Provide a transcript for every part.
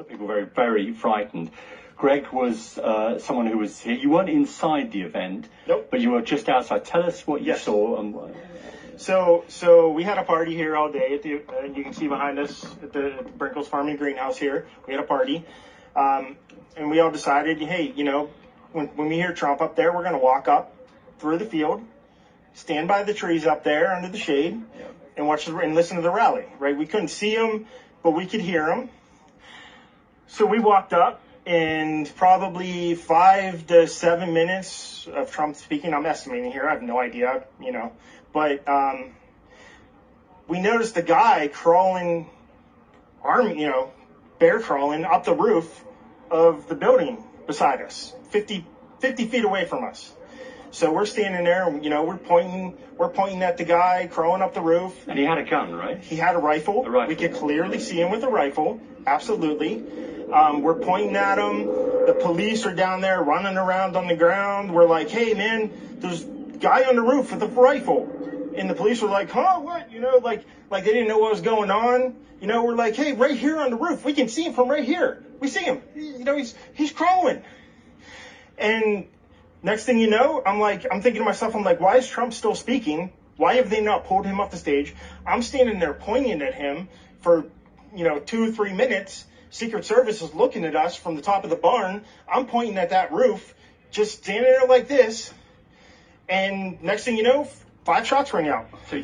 people very, very frightened. Greg was someone who was here. You weren't inside the event, nope, but you were just outside. Tell us what you saw. So we had a party here all day. You can see behind us at the Brinkles Farming Greenhouse here. We had a party, and we all decided, hey, when we hear Trump up there, we're going to walk up through the field, stand by the trees up there under the shade, and watch and listen to the rally. Right? We couldn't see him, but we could hear him. So we walked up, and probably 5 to 7 minutes of Trump speaking. I'm estimating here. I have no idea. But we noticed the guy crawling, bear crawling up the roof of the building beside us, 50 feet away from us. So we're standing there, we're pointing at the guy crawling up the roof. And he had a gun, right? He had a rifle. We could clearly see him with a rifle. Absolutely. We're pointing at him. The police are down there running around on the ground. We're like, hey, man, there's a guy on the roof with a rifle. And the police were like, huh, what? Like they didn't know what was going on. We're like, hey, right here on the roof. We can see him from right here. We see him. He's crawling. And next thing you know, I'm thinking to myself, why is Trump still speaking? Why have they not pulled him off the stage? I'm standing there pointing at him for, 2 or 3 minutes. Secret Service is looking at us from the top of the barn. I'm pointing at that roof, just standing there like this. And next thing you know, 5 shots ring out. So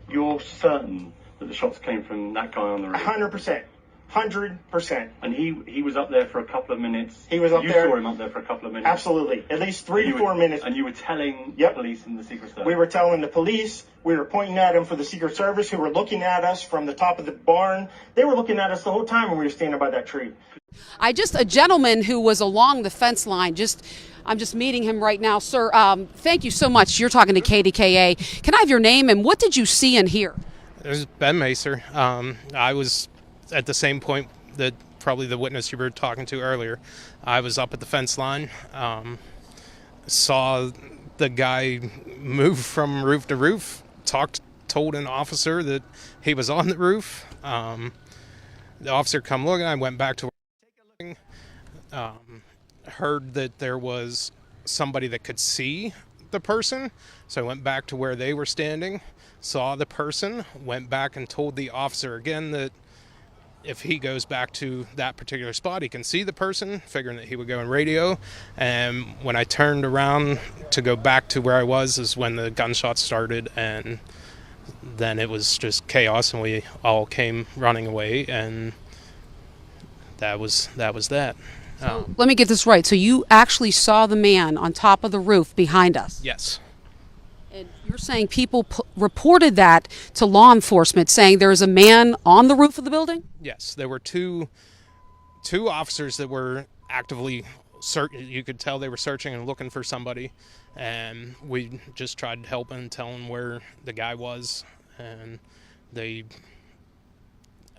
you're certain that the shots came from that guy on the roof? 100%. 100%. And he was up there for a couple of minutes? He was up there. You saw him up there for a couple of minutes? Absolutely. At least 3 to 4 minutes. And you were telling the police and the Secret Service? We were telling the police. We were pointing at him for the Secret Service, who were looking at us from the top of the barn. They were looking at us the whole time when we were standing by that tree. A gentleman who was along the fence line, I'm just meeting him right now. Sir, thank you so much. You're talking to KDKA. Can I have your name and what did you see and hear? It was Ben Macer. I was at the same point that probably the witness you were talking to earlier. I was up at the fence line, saw the guy move from roof to roof, told an officer that he was on the roof. The officer come looking. I went back to where I was looking. Heard that there was somebody that could see the person, so I went back to where they were standing, saw the person, went back and told the officer again that if he goes back to that particular spot, he can see the person, figuring that he would go in radio. And when I turned around to go back to where I was is when the gunshots started, and then it was just chaos, and we all came running away, and that was that. So, let me get this right. So you actually saw the man on top of the roof behind us? Yes. And you're saying people reported that to law enforcement, saying there is a man on the roof of the building? Yes. There were two officers that were actively searching. You could tell they were searching and looking for somebody. And we just tried to help and tell them where the guy was. And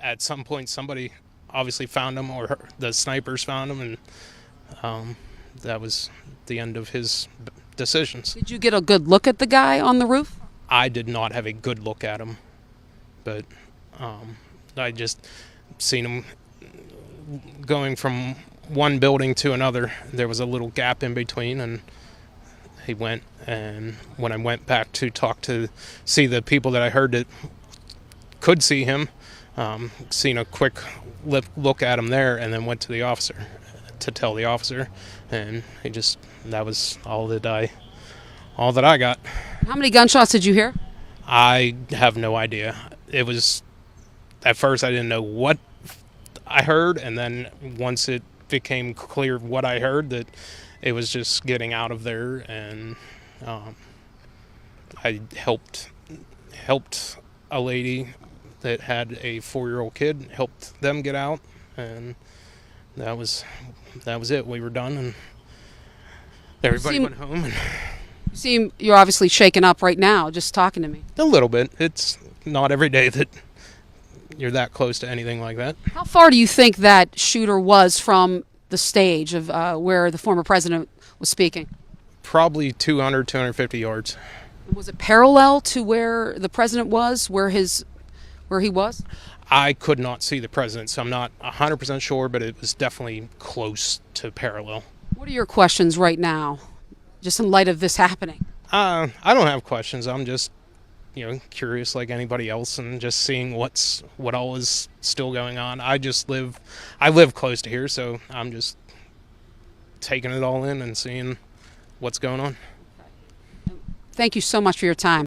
at some point, somebody obviously found him, or the snipers found him, and that was the end of his decisions. Did you get a good look at the guy on the roof? I did not have a good look at him, but I just seen him going from one building to another. There was a little gap in between, and he went, and when I went back to see the people that I heard that could see him, seen a quick look at him there, and then went to the officer to tell the officer, and that was all that I got. How many gunshots did you hear? I have no idea. It was, at first I didn't know what I heard, and then once it became clear what I heard, that it was just getting out of there, and I helped a lady that had a 4-year-old kid, helped them get out, and that was it. We were done, and everybody went home. And you're obviously shaken up right now, just talking to me. A little bit. It's not every day that you're that close to anything like that. How far do you think that shooter was from the stage of where the former president was speaking? Probably 200, 250 yards. Was it parallel to where the president was, where he was? I could not see the president, so I'm not 100% sure, but it was definitely close to parallel. What are your questions right now, just in light of this happening? I don't have questions. I'm just, curious like anybody else, and just seeing what all is still going on. I live close to here, so I'm just taking it all in and seeing what's going on. Thank you so much for your time.